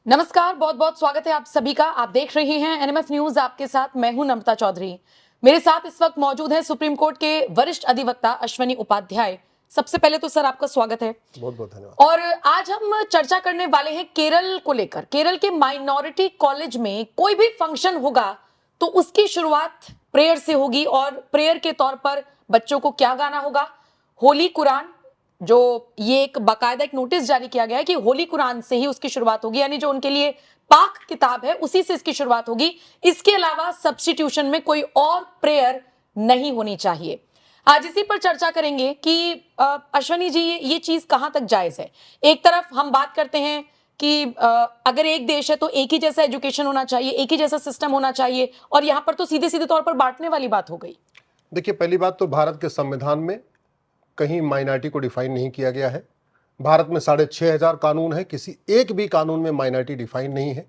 नमस्कार, बहुत बहुत स्वागत है आप सभी का। आप देख रहे हैं एनएमएफ न्यूज, आपके साथ मैं हूं नम्रता चौधरी। मेरे साथ इस वक्त मौजूद हैं सुप्रीम कोर्ट के वरिष्ठ अधिवक्ता अश्वनी उपाध्याय। सबसे पहले तो सर आपका स्वागत है। बहुत बहुत धन्यवाद। और आज हम चर्चा करने वाले हैं केरल को लेकर। केरल के माइनॉरिटी कॉलेज में कोई भी फंक्शन होगा तो उसकी शुरुआत प्रेयर से होगी, और प्रेयर के तौर पर बच्चों को क्या गाना होगा? होली कुरान, जो ये एक बाकायदा एक नोटिस जारी किया गया है कि होली कुरान से ही उसकी शुरुआत होगी, यानी जो उनके लिए पाक किताब है उसी से इसकी शुरुआत होगी। इसके अलावा सब्स्टिट्यूशन में कोई और प्रेयर नहीं होनी चाहिए। आज इसी पर चर्चा करेंगे कि अश्वनी जी, ये चीज कहां तक जायज है। एक तरफ हम बात करते हैं कि अगर एक देश है तो एक ही जैसा एजुकेशन होना चाहिए, एक ही जैसा सिस्टम होना चाहिए, और यहां पर तो सीधे सीधे तौर पर बांटने वाली बात हो गई। देखिए, पहली बात तो भारत के संविधान में कहीं माइनॉरिटी को डिफाइन नहीं किया गया है। भारत में 6,500 कानून है, किसी एक भी कानून में माइनॉरिटी डिफाइन नहीं है।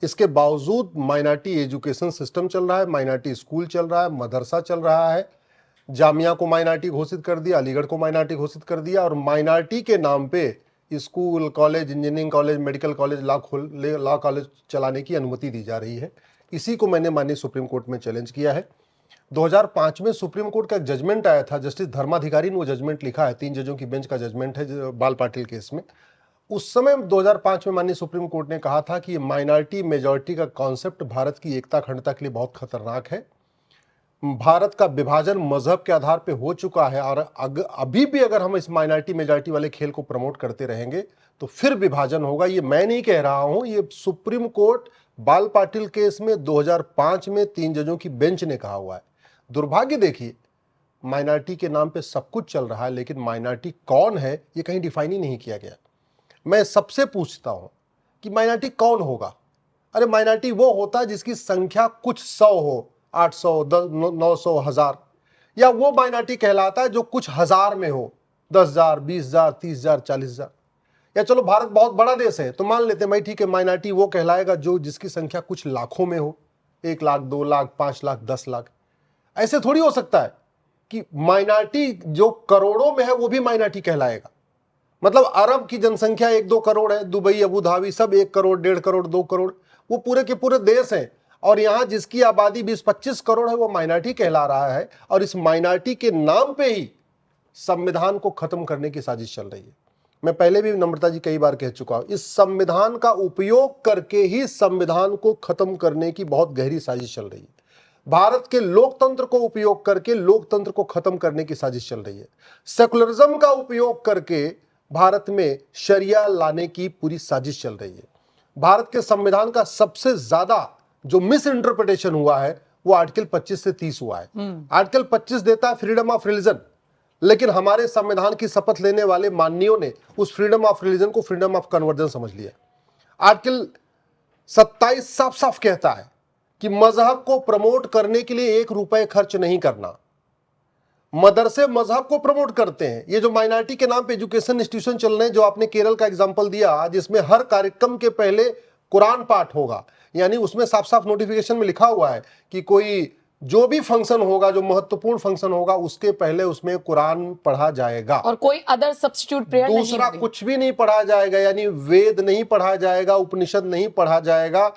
इसके बावजूद माइनॉरिटी एजुकेशन सिस्टम चल रहा है, माइनॉरिटी स्कूल चल रहा है, मदरसा चल रहा है, जामिया को माइनॉरिटी घोषित कर दिया, अलीगढ़ को माइनॉरिटी घोषित कर दिया, और माइनॉरिटी के नाम पे school, college, engineering college, medical college, law college चलाने की अनुमति दी जा रही है। इसी को मैंने माननीय सुप्रीम कोर्ट में चैलेंज किया है। 2005 में सुप्रीम कोर्ट का एक जजमेंट आया था, जस्टिस धर्माधिकारी ने वो जजमेंट लिखा है, 3 जजों की बेंच का जजमेंट है बाल पाटिल केस में। उस समय 2005 में माननीय सुप्रीम कोर्ट ने कहा था कि ये माइनॉरिटी मेजॉरिटी का कॉन्सेप्ट भारत की एकता अखंडता के लिए बहुत खतरनाक है। भारत का विभाजन मजहब के आधार पर हो चुका है, और अभी भी अगर हम इस माइनॉरिटी मेजॉरिटी वाले खेल को प्रमोट करते रहेंगे तो फिर विभाजन होगा। ये मैं नहीं कह रहा हूं, ये सुप्रीम कोर्ट बाल पाटिल केस में 2005 में 3 जजों की बेंच ने कहा हुआ है। दुर्भाग्य देखिए, माइनॉरिटी के नाम पे सब कुछ चल रहा है, लेकिन माइनॉरिटी कौन है ये कहीं डिफाइन ही नहीं किया गया। मैं सबसे पूछता हूं कि माइनॉरिटी कौन होगा? अरे माइनॉरिटी वो होता है जिसकी संख्या कुछ 100 हो, 800, 900, 1000, या वो माइनॉरिटी कहलाता है जो कुछ हजार में हो, 10,000, 20,000, 30,000, 40,000। या चलो भारत बहुत बड़ा देश है तो मान लेते हैं भाई ठीक है, माइनॉरिटी वो कहलाएगा जो जिसकी संख्या कुछ लाखों में हो, 1 लाख, 2 लाख, 5 लाख, 10 लाख। ऐसे थोड़ी हो सकता है कि माइनॉरिटी जो करोड़ों में है वो भी माइनॉरिटी कहलाएगा। मतलब अरब की जनसंख्या 1-2 करोड़ है, दुबई, अबू धाबी सब 1 करोड़, 1.5 करोड़, 2 करोड़, वो पूरे के पूरे देश हैं, और यहां जिसकी आबादी 20-25 करोड़ है वो माइनॉरिटी कहला रहा है। और इस माइनॉरिटी के नाम पे ही संविधान को खत्म करने की साजिश चल रही है। मैं पहले भी नम्रता जी कई बार कह चुका हूं, इस संविधान का उपयोग करके ही संविधान को खत्म करने की बहुत गहरी साजिश चल रही है। भारत के लोकतंत्र को उपयोग करके लोकतंत्र को खत्म करने की साजिश चल रही है। सेकुलरिज्म का उपयोग करके भारत में शरिया लाने की पूरी साजिश चल रही है। भारत के संविधान का सबसे ज्यादा जो मिस इंटरप्रिटेशन हुआ है वो आर्टिकल 25 से 30 हुआ है। आर्टिकल 25 देता है फ्रीडम ऑफ रिलीजन, लेकिन हमारे संविधान की शपथ लेने वाले माननीयों ने उस फ्रीडम ऑफ रिलीजन को फ्रीडम ऑफ कन्वर्जन समझ लिया। आर्टिकल 27 साफ साफ कहता है कि मजहब को प्रमोट करने के लिए 1 रुपए खर्च नहीं करना। मदरसे मजहब को प्रमोट करते हैं। ये जो माइनॉरिटी के नाम पे एजुकेशन इंस्टीट्यूशन चल रहे हैं, जो आपने केरल का एग्जांपल दिया, जिसमें हर कार्यक्रम के पहले कुरान पाठ होगा, यानी उसमें साफ साफ नोटिफिकेशन में लिखा हुआ है कि कोई जो भी फंक्शन होगा, जो महत्वपूर्ण फंक्शन होगा, उसके पहले उसमें कुरान पढ़ा जाएगा, और कोई अदर सब्स्टिट्यूट प्रेयर नहीं दूसरा होगी। कुछ भी नहीं पढ़ा जाएगा। यानी वेद नहीं पढ़ा जाएगा, उपनिषद नहीं पढ़ा जाएगा,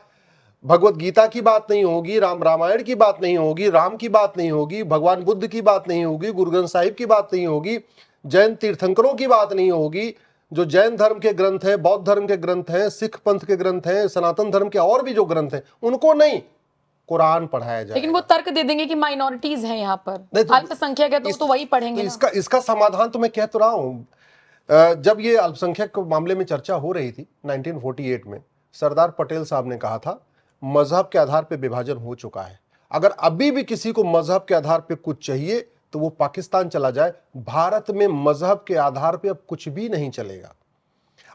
भगवत गीता की बात नहीं होगी, रामायण की बात नहीं होगी, राम की बात नहीं होगी, भगवान बुद्ध की बात नहीं होगी, गुरु ग्रंथ साहिब की बात नहीं होगी, जैन तीर्थंकरों की बात नहीं होगी। जो जैन धर्म के ग्रंथ है, बौद्ध धर्म के ग्रंथ हैं, सिख पंथ के ग्रंथ हैं, सनातन धर्म के और भी जो ग्रंथ हैं, उनको नहीं, कुरान पढ़ाया जाएगा। लेकिन वो तर्क दे देंगे कि माइनॉरिटीज हैं यहाँ पर, तो अल्पसंख्यक है तो वही पढ़ेंगे तो इसका समाधान तो मैं कह तो रहा हूं। जब ये अल्पसंख्यक मामले में चर्चा हो रही थी 1948 में, सरदार पटेल साहब ने कहा था मजहब के आधार पर विभाजन हो चुका है, अगर अभी भी किसी को मजहब के आधार पर कुछ चाहिए तो वो पाकिस्तान चला जाए। भारत में मजहब के आधार पर अब कुछ भी नहीं चलेगा।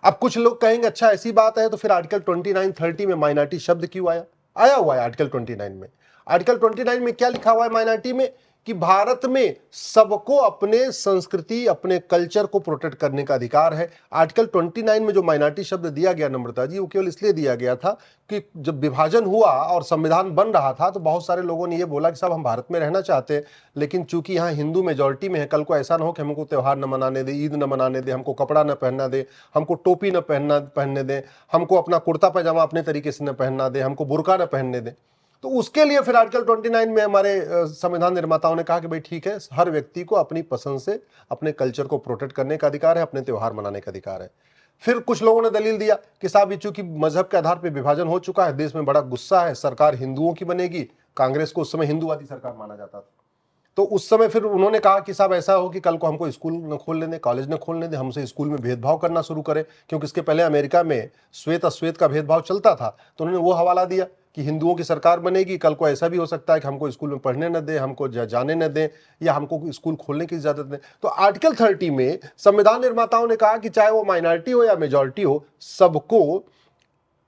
अब कुछ लोग कहेंगे अच्छा ऐसी बात है तो फिर आर्टिकल 29-30 में माइनॉरिटी शब्द क्यों आया हुआ है आर्टिकल 29 में? आर्टिकल 29 में क्या लिखा हुआ है माइनॉरिटी में? कि भारत में सबको अपने संस्कृति, अपने कल्चर को प्रोटेक्ट करने का अधिकार है। आर्टिकल 29 में जो माइनॉरिटी शब्द दिया गया नम्रता जी, वो केवल इसलिए दिया गया था कि जब विभाजन हुआ और संविधान बन रहा था तो बहुत सारे लोगों ने ये बोला कि साहब हम भारत में रहना चाहते हैं, लेकिन चूंकि यहाँ हिंदू मेजॉरिटी में है, कल को ऐसा ना हो कि हमको त्यौहार न मनाने दे, ईद न मनाने दे, हमको कपड़ा न पहनना दे, हमको टोपी न पहनने दें, हमको अपना कुर्ता पैजामा अपने तरीके से न पहनना दे, हमको बुर्का न पहनने दें। तो उसके लिए फिर आर्टिकल 29 में हमारे संविधान निर्माताओं ने कहा कि भाई ठीक है, हर व्यक्ति को अपनी पसंद से अपने कल्चर को प्रोटेक्ट करने का अधिकार है, अपने त्यौहार मनाने का अधिकार है। फिर कुछ लोगों ने दलील दिया कि साहब ये चूंकि मजहब के आधार पर विभाजन हो चुका है, देश में बड़ा गुस्सा है, सरकार हिंदुओं की बनेगी। कांग्रेस को उस समय हिंदूवादी सरकार माना जाता था, तो उस समय फिर उन्होंने कहा कि साहब ऐसा हो कि कल को हमको स्कूल न खोलने दें, कॉलेज न खोलने दें, हमसे स्कूल में भेदभाव करना शुरू करें, क्योंकि इसके पहले अमेरिका में श्वेत अश्वेत का भेदभाव चलता था। तो उन्होंने वो हवाला दिया कि हिंदुओं की सरकार बनेगी, कल को ऐसा भी हो सकता है कि हमको स्कूल में पढ़ने न दें, हमको जाने न दें, या हमको स्कूल खोलने की इजाजत दें। तो आर्टिकल 30 में संविधान निर्माताओं ने कहा कि चाहे वो माइनॉरिटी हो या मेजॉरिटी हो, सबको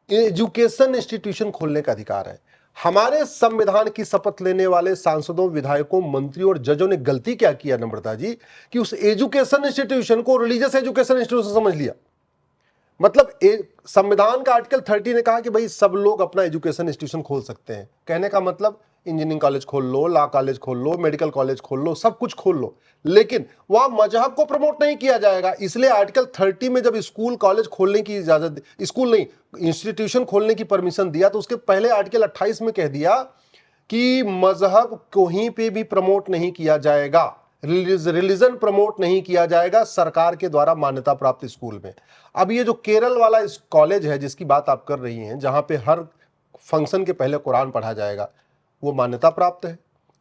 एजुकेशन इंस्टीट्यूशन खोलने का अधिकार है। हमारे संविधान की शपथ लेने वाले सांसदों, विधायकों, मंत्रियों और जजों ने गलती क्या किया नम्रता जी, कि उस एजुकेशन इंस्टीट्यूशन को रिलीजियस एजुकेशन इंस्टीट्यूशन समझ लिया। मतलब संविधान का आर्टिकल 30 ने कहा कि भाई सब लोग अपना एजुकेशन इंस्टीट्यूशन खोल सकते हैं। कहने का मतलब इंजीनियरिंग कॉलेज खोल लो, लॉ कॉलेज खोल लो, मेडिकल कॉलेज खोल लो, सब कुछ खोल लो, लेकिन वहां मजहब को प्रमोट नहीं किया जाएगा। इसलिए आर्टिकल 30 में जब स्कूल कॉलेज खोलने की इजाजत, स्कूल नहीं, इंस्टीट्यूशन खोलने की परमिशन दिया, तो उसके पहले आर्टिकल 28 में कह दिया कि मजहब कहीं पे भी प्रमोट नहीं किया जाएगा, रिलीजन प्रमोट नहीं किया जाएगा सरकार के द्वारा मान्यता प्राप्त स्कूल में। अब ये जो केरल वाला इस कॉलेज है जिसकी बात आप कर रही हैं, जहां पे हर फंक्शन के पहले कुरान पढ़ा जाएगा, वो मान्यता प्राप्त है,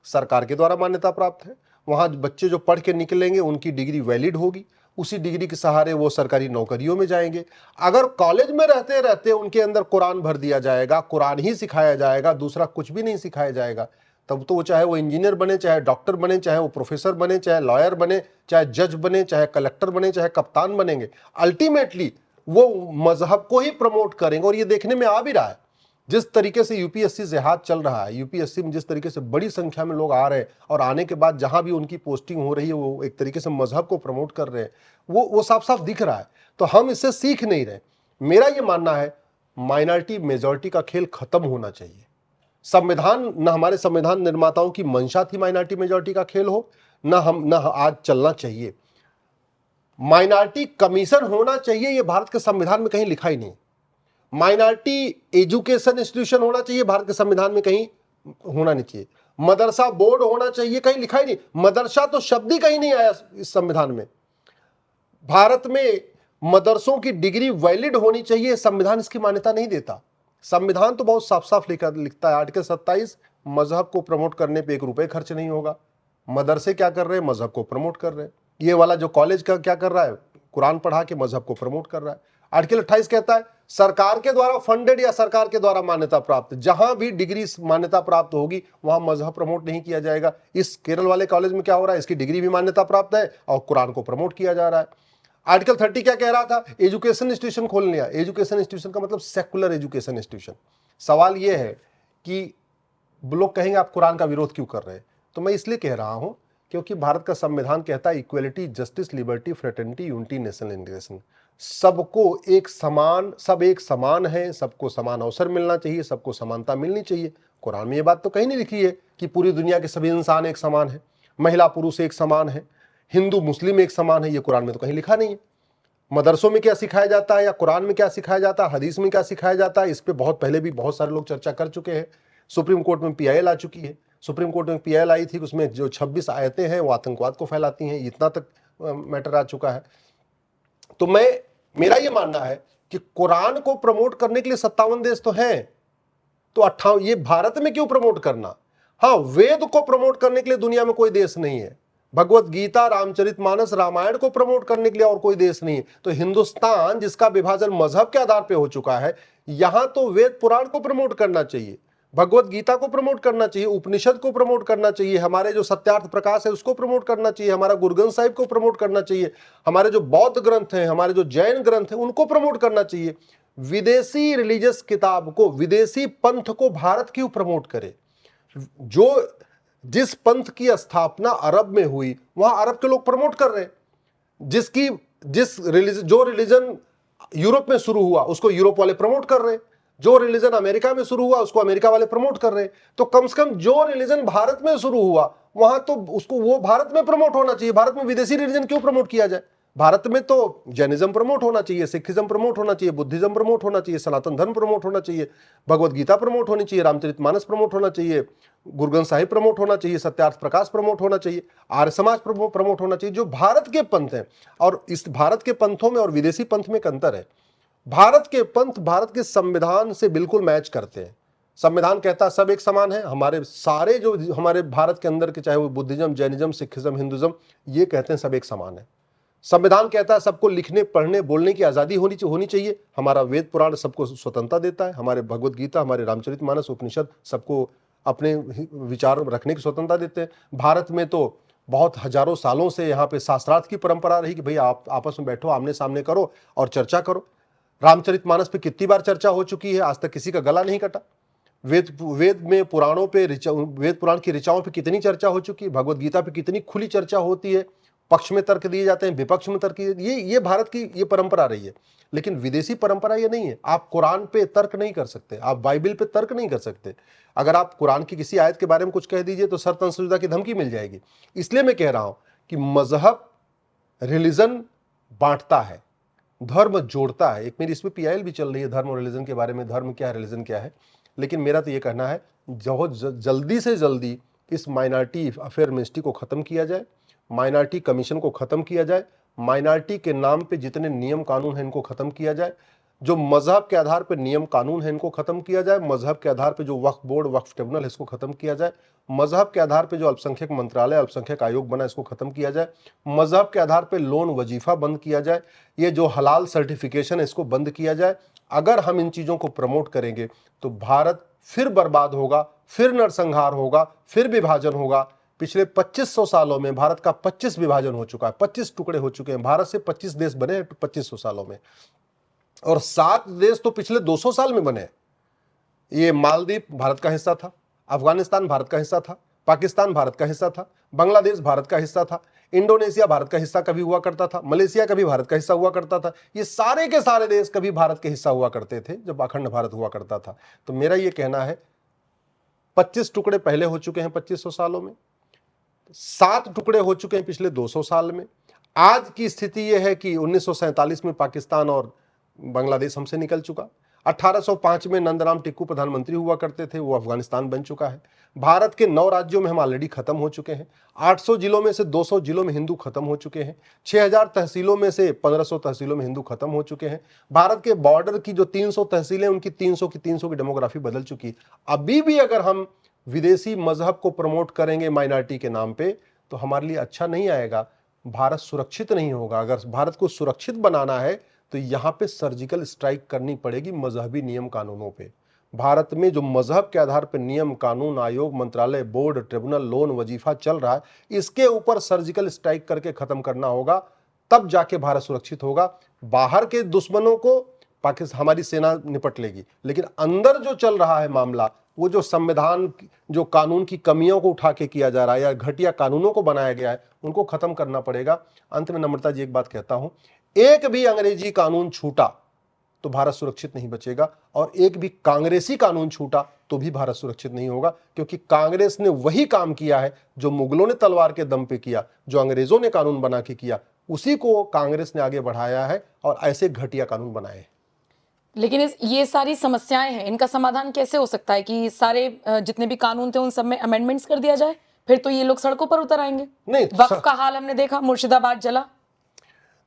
सरकार के द्वारा मान्यता प्राप्त है। वहां बच्चे जो पढ़ के निकलेंगे उनकी डिग्री वैलिड होगी, उसी डिग्री के सहारे वो सरकारी नौकरियों में जाएंगे। अगर कॉलेज में रहते रहते उनके अंदर कुरान भर दिया जाएगा, कुरान ही सिखाया जाएगा, दूसरा कुछ भी नहीं सिखाया जाएगा, तब तो वो चाहे वो इंजीनियर बने, चाहे डॉक्टर बने, चाहे वो प्रोफेसर बने, चाहे लॉयर बने, चाहे जज बने, चाहे कलेक्टर बने, चाहे कप्तान बनेंगे, अल्टीमेटली वो मजहब को ही प्रमोट करेंगे। और ये देखने में आ भी रहा है, जिस तरीके से यूपीएससी से हाथ चल रहा है, यूपीएससी में जिस तरीके से बड़ी संख्या में लोग आ रहे हैं और आने के बाद जहां भी उनकी पोस्टिंग हो रही है वो एक तरीके से मजहब को प्रमोट कर रहे हैं, वो साफ साफ दिख रहा है। तो हम इससे सीख नहीं रहे। मेरा ये मानना है माइनॉरिटी मेजॉरिटी का खेल खत्म होना चाहिए। संविधान, न हमारे संविधान निर्माताओं की मंशा थी माइनॉरिटी मेजॉरिटी का खेल हो, न आज चलना चाहिए। माइनॉरिटी कमीशन होना चाहिए, यह भारत के संविधान में कहीं लिखा ही नहीं। माइनॉरिटी एजुकेशन इंस्टीट्यूशन होना चाहिए, भारत के संविधान में कहीं होना नहीं चाहिए। मदरसा बोर्ड होना चाहिए, कहीं लिखा ही नहीं। मदरसा तो शब्द ही कहीं नहीं आया इस संविधान में। भारत में मदरसों की डिग्री वैलिड होनी चाहिए, संविधान इसकी मान्यता नहीं देता। संविधान तो बहुत साफ साफ लिखता है, आर्टिकल 27, मजहब को प्रमोट करने पे 1 रुपए खर्च नहीं होगा। मदरसे क्या कर रहे हैं, मजहब को प्रमोट कर रहे हैं। ये वाला जो कॉलेज का क्या कर रहा है, कुरान पढ़ा के मजहब को प्रमोट कर रहा है। आर्टिकल 28 कहता है सरकार के द्वारा फंडेड या सरकार के द्वारा मान्यता प्राप्त, जहां भी डिग्री मान्यता प्राप्त होगी वहां मजहब प्रमोट नहीं किया जाएगा। इस केरल वाले कॉलेज में क्या हो रहा है, इसकी डिग्री भी मान्यता प्राप्त है और कुरान को प्रमोट किया जा रहा है। आर्टिकल 30 क्या कह रहा था, एजुकेशन इंस्टीट्यूशन खोल लिया। एजुकेशन इंस्टीट्यूशन का मतलब सेकुलर एजुकेशन इंस्टीट्यूशन। सवाल यह है कि लोग कहेंगे आप कुरान का विरोध क्यों कर रहे हैं, तो मैं इसलिए कह रहा हूं क्योंकि भारत का संविधान कहता है equality, justice, liberty, fraternity, unity, national integration. सबको एक समान, सब एक समान है, सबको समान अवसर मिलना चाहिए, सबको समानता मिलनी चाहिए। कुरान में ये बात तो कहीं नहीं लिखी है कि पूरी दुनिया के सभी इंसान एक समान है, महिला पुरुष एक समान है, हिंदू मुस्लिम एक समान है। ये कुरान में तो कहीं लिखा नहीं है। मदरसों में क्या सिखाया जाता है या कुरान में क्या सिखाया जाता है, हदीस में क्या सिखाया जाता है, इस पे बहुत पहले भी बहुत सारे लोग चर्चा कर चुके हैं। सुप्रीम कोर्ट में पीआईएल आ चुकी है। सुप्रीम कोर्ट में पीआईएल आई थी, उसमें जो 26 आयतें हैं वो आतंकवाद को फैलाती हैं, इतना तक मैटर आ चुका है। तो मेरा ये मानना है कि कुरान को प्रमोट करने के लिए 57 देश तो हैं, तो 58, ये भारत में क्यों प्रमोट करना। हाँ, वेद को प्रमोट करने के लिए दुनिया में कोई देश नहीं है। भगवत गीता, रामचरितमानस, रामायण को प्रमोट करने के लिए और कोई देश नहीं है। तो हिंदुस्तान जिसका विभाजन मजहब के आधार पर हो चुका है, यहां तो वेद पुराण को प्रमोट करना चाहिए, भगवत गीता को प्रमोट करना चाहिए, उपनिषद को प्रमोट करना चाहिए, हमारे जो सत्यार्थ प्रकाश है उसको प्रमोट करना चाहिए, हमारा गुरु ग्रंथ साहिब को प्रमोट करना चाहिए, हमारे जो बौद्ध ग्रंथ हैं, हमारे जो जैन ग्रंथ हैं उनको प्रमोट करना चाहिए। विदेशी रिलीजियस किताब को, विदेशी पंथ को भारत क्यों प्रमोट करे। जो जिस पंथ की स्थापना अरब में हुई वहां अरब के लोग प्रमोट कर रहे हैं। जो रिलीजन यूरोप में शुरू हुआ उसको यूरोप वाले प्रमोट कर रहे हैं, जो रिलीजन अमेरिका में शुरू हुआ उसको अमेरिका वाले प्रमोट कर रहे हैं। तो कम से कम जो रिलीजन भारत में शुरू हुआ वहां तो उसको वो भारत में प्रमोट होना चाहिए। भारत में विदेशी रिलीजन क्यों प्रमोट किया जाए? भारत में तो जैनिज्म प्रमोट होना चाहिए, सिखिज्म प्रमोट होना चाहिए, बुद्धिज्म प्रमोट होना चाहिए, सनातन धर्म प्रमोट होना चाहिए, भगवत गीता प्रमोट होनी चाहिए, रामचरितमानस प्रमोट होना चाहिए, गुरु ग्रंथ साहिब प्रमोट होना चाहिए, सत्यार्थ प्रकाश प्रमोट होना चाहिए, आर्य समाज प्रमोट होना चाहिए, जो भारत के पंथ हैं। और इस भारत के पंथों में और विदेशी पंथ में एक अंतर है। भारत के पंथ भारत के संविधान से बिल्कुल मैच करते हैं। संविधान कहता है सब एक समान है। हमारे सारे जो हमारे भारत के अंदर के, चाहे वो बुद्धिज्म, जैनिज्म, सिखिज्म, हिंदुज्म, ये कहते हैं सब एक समान है। संविधान कहता है सबको लिखने, पढ़ने, बोलने की आजादी होनी चाहिए। हमारा वेद पुराण सबको स्वतंत्रता देता है। हमारे भगवत गीता, हमारे रामचरितमानस, उपनिषद सबको अपने विचार रखने की स्वतंत्रता देते हैं। भारत में तो बहुत हजारों सालों से यहाँ पे शास्त्रार्थ की परंपरा रही कि भाई आप आपस में बैठो, आमने सामने करो और चर्चा करो। रामचरितमानस पे कितनी बार चर्चा हो चुकी है, आज तक किसी का गला नहीं कटा। वेद में पुराणों पे, वेद पुराण की ऋचाओं पे कितनी चर्चा हो चुकी है। भगवत गीता पे कितनी खुली चर्चा होती है। पक्ष में तर्क दिए जाते हैं, विपक्ष में तर्क, ये भारत की ये परंपरा रही है। लेकिन विदेशी परंपरा ये नहीं है। आप कुरान पे तर्क नहीं कर सकते, आप बाइबल पे तर्क नहीं कर सकते। अगर आप कुरान की किसी आयत के बारे में कुछ कह दीजिए तो शर्त अंशुदा की धमकी मिल जाएगी। इसलिए मैं कह रहा हूं कि मजहब रिलीजन बांटता है, धर्म जोड़ता है। एक मेरी इसमें पीआईएल भी चल रही है धर्म और रिलीजन के बारे में, धर्म क्या है, रिलीजन क्या है। लेकिन मेरा तो ये कहना है बहुत जल्दी से जल्दी इस माइनॉरिटी अफेयर मिनिस्ट्री को खत्म किया जाए, माइनॉरिटी कमीशन को खत्म किया जाए, माइनॉरिटी के नाम पे जितने नियम कानून हैं इनको खत्म किया जाए, जो मजहब के आधार पर नियम कानून है इनको खत्म किया जाए, मजहब के आधार पर जो वक्फ बोर्ड, वक्फ ट्रिब्यूनल है इसको खत्म किया जाए, मजहब के आधार पर जो अल्पसंख्यक मंत्रालय, अल्पसंख्यक आयोग बना इसको खत्म किया जाए, मजहब के आधार पर लोन वजीफा बंद किया जाए, ये जो हलाल सर्टिफिकेशन है इसको बंद किया जाए। अगर हम इन चीजों को प्रमोट करेंगे तो भारत फिर बर्बाद होगा, फिर नरसंहार होगा, फिर विभाजन होगा। पिछले 2500 सालों में भारत का 25 विभाजन हो चुका है, 25 टुकड़े हो चुके हैं। भारत से 25 देश बने 2500 सालों में, और 7 देश तो पिछले 200 साल में बने। ये मालदीव भारत का हिस्सा था, अफगानिस्तान भारत का हिस्सा था, पाकिस्तान भारत का हिस्सा था, बांग्लादेश भारत का हिस्सा था, इंडोनेशिया भारत का हिस्सा कभी हुआ करता था, मलेशिया कभी भारत का हिस्सा हुआ करता था। ये सारे के सारे देश कभी भारत के हिस्सा हुआ करते थे जब अखंड भारत हुआ करता था। तो मेरा ये कहना है 25 टुकड़े पहले हो चुके हैं 2500 सालों में, 7 टुकड़े हो चुके हैं पिछले 200 साल में। आज की स्थिति यह है कि 1947 में पाकिस्तान और बांग्लादेश हमसे निकल चुका। 1805 में नंदराम टिक्कू प्रधानमंत्री हुआ करते थे, वो अफगानिस्तान बन चुका है। भारत के 9 राज्यों में हम ऑलरेडी खत्म हो चुके हैं। 800 जिलों में से 200 जिलों में हिंदू खत्म हो चुके हैं। 6000 तहसीलों में से 1500 तहसीलों में हिंदू खत्म हो चुके हैं। भारत के बॉर्डर की जो 300 तहसीलें, उनकी 300 की डेमोग्राफी बदल चुकी है। अभी भी अगर हम विदेशी मजहब को प्रमोट करेंगे माइनॉरिटी के नाम पे तो हमारे लिए अच्छा नहीं आएगा, भारत सुरक्षित नहीं होगा। अगर भारत को सुरक्षित बनाना है तो यहां पे सर्जिकल स्ट्राइक करनी पड़ेगी मजहबी नियम कानूनों पे। भारत में जो मजहब के आधार पर नियम कानून, आयोग, मंत्रालय, बोर्ड, ट्रिब्यूनल, लोन वजीफा चल रहा है, इसके ऊपर सर्जिकल स्ट्राइक करके खत्म करना होगा, तब जाके भारत सुरक्षित होगा। बाहर के दुश्मनों को पाकिस्तान हमारी सेना निपट लेगी, लेकिन अंदर जो चल रहा है मामला, वो जो संविधान, जो कानून की कमियों को उठा के किया जा रहा है या घटिया कानूनों को बनाया गया है, उनको खत्म करना पड़ेगा। अंत में नम्रता जी एक बात कहता हूं, एक भी अंग्रेजी कानून छूटा तो भारत सुरक्षित नहीं बचेगा, और एक भी कांग्रेसी कानून छूटा तो भी भारत सुरक्षित नहीं होगा। क्योंकि कांग्रेस ने वही काम किया है जो मुगलों ने तलवार के दम पे किया, जो अंग्रेजों ने कानून बना के किया, उसी को कांग्रेस ने आगे बढ़ाया है और ऐसे घटिया कानून बनाए हैं। लेकिन ये सारी समस्याएं हैं, इनका समाधान कैसे हो सकता है कि सारे जितने भी कानून थे उन सब में अमेंडमेंट्स कर दिया जाए? फिर तो ये लोग सड़कों पर उतर आएंगे। नहीं, वक्फ का हाल हमने देखा, मुर्शिदाबाद जला।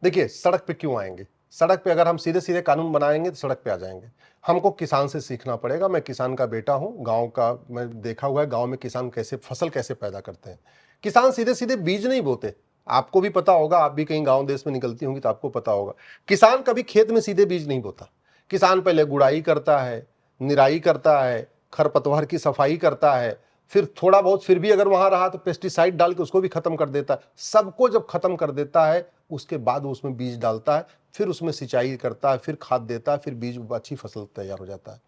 देखिए, सड़क पे क्यों आएंगे? सड़क पे अगर हम सीधे सीधे कानून बनाएंगे तो सड़क पे आ जाएंगे। हमको किसान से सीखना पड़ेगा। मैं किसान का बेटा हूं, गांव का मैं देखा हुआ है, गांव में किसान कैसे फसल कैसे पैदा करते हैं। किसान सीधे सीधे बीज नहीं बोते, आपको भी पता होगा, आप भी कहीं गांव देश में निकलती होंगी तो आपको पता होगा। किसान कभी खेत में सीधे बीज नहीं बोता। किसान पहले गुड़ाई करता है, निराई करता है, खरपतवार की सफाई करता है, फिर थोड़ा बहुत फिर भी अगर वहां रहा तो पेस्टिसाइड डाल के उसको भी खत्म कर देता है। सबको जब खत्म कर देता है उसके बाद वो उसमें बीज डालता है, फिर उसमें सिंचाई करता है, फिर खाद देता है, फिर बीज अच्छी फसल तैयार हो जाता है।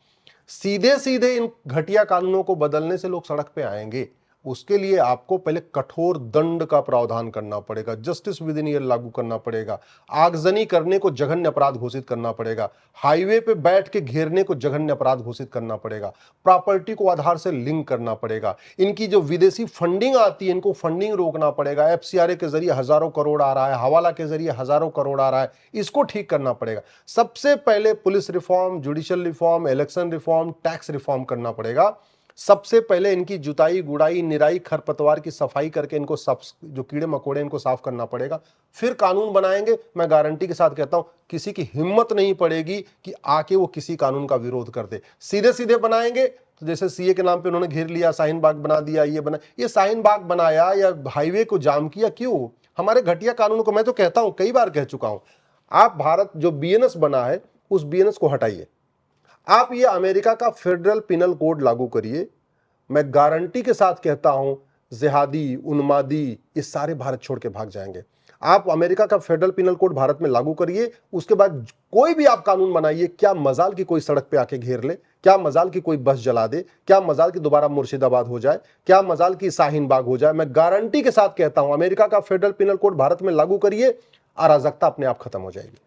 सीधे सीधे इन घटिया कानूनों को बदलने से लोग सड़क पे आएंगे। उसके लिए आपको पहले कठोर दंड का प्रावधान करना पड़ेगा, जस्टिस विद इन ईयर लागू करना पड़ेगा, आगजनी करने को जघन्य अपराध घोषित करना पड़ेगा, हाईवे पे बैठ के घेरने को जघन्य अपराध घोषित करना पड़ेगा, प्रॉपर्टी को आधार से लिंक करना पड़ेगा, इनकी जो विदेशी फंडिंग आती है इनको फंडिंग रोकना पड़ेगा, एफसीआरए के जरिए हजारों करोड़ आ रहा है, हवाला के जरिए हजारों करोड़ आ रहा है, इसको ठीक करना पड़ेगा। सबसे पहले police reform, judicial reform, election reform, tax reform करना पड़ेगा। सबसे पहले इनकी जुताई, गुड़ाई, निराई, खरपतवार की सफाई करके इनको जो कीड़े मकोड़े इनको साफ करना पड़ेगा, फिर कानून बनाएंगे। मैं गारंटी के साथ कहता हूं किसी की हिम्मत नहीं पड़ेगी कि आके वो किसी कानून का विरोध कर दे। सीधे सीधे बनाएंगे तो जैसे सीए के नाम पे उन्होंने घेर लिया, शाहीन बाग बना दिया, ये शाहीन बाग बनाया या हाईवे को जाम किया, क्यों? हमारे घटिया कानून को मैं तो कहता हूं, कई बार कह चुका हूं, आप भारत जो बीएनएस बना है उस बीएनएस को हटाइए, आप ये अमेरिका का फेडरल पिनल कोड लागू करिए। मैं गारंटी के साथ कहता हूं जिहादी, उन्मादी ये सारे भारत छोड़ के भाग जाएंगे। आप अमेरिका का फेडरल पिनल कोड भारत में लागू करिए, उसके बाद कोई भी आप कानून बनाइए, क्या मजाल की कोई सड़क पे आके घेर ले, क्या मजाल की कोई बस जला दे, क्या मजाल की दोबारा मुर्शिदाबाद हो जाए, क्या मजाल की शाहीन बाग हो जाए। मैं गारंटी के साथ कहता हूं अमेरिका का फेडरल पिनल कोड भारत में लागू करिए, अराजकता अपने आप खत्म हो जाएगी।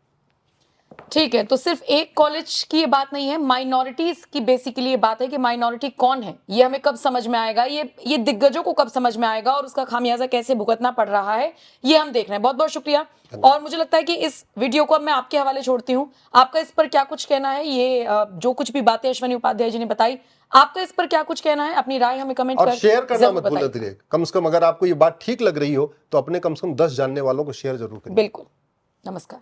ठीक है, तो सिर्फ एक कॉलेज की ये बात नहीं है, माइनॉरिटीज की बेसिकली ये बात है कि माइनॉरिटी कौन है, ये हमें कब समझ में आएगा, ये दिग्गजों को कब समझ में आएगा और उसका खामियाजा कैसे भुगतना पड़ रहा है, ये हम देख रहे हैं। बहुत बहुत शुक्रिया। और मुझे लगता है कि इस वीडियो को अब मैं आपके हवाले छोड़ती हूँ, आपका इस पर क्या कुछ कहना है? ये जो कुछ भी बातें अश्विनी उपाध्याय जी ने बताई, आपका इस पर क्या कुछ कहना है? अपनी राय हमें कमेंट और कर शेयर करना जरूर मत भूलें। बताइए। कम से कम अगर आपको ये बात ठीक लग रही हो तो अपने कम से कम 10 जानने वालों को शेयर जरूर करें। बिल्कुल। नमस्कार।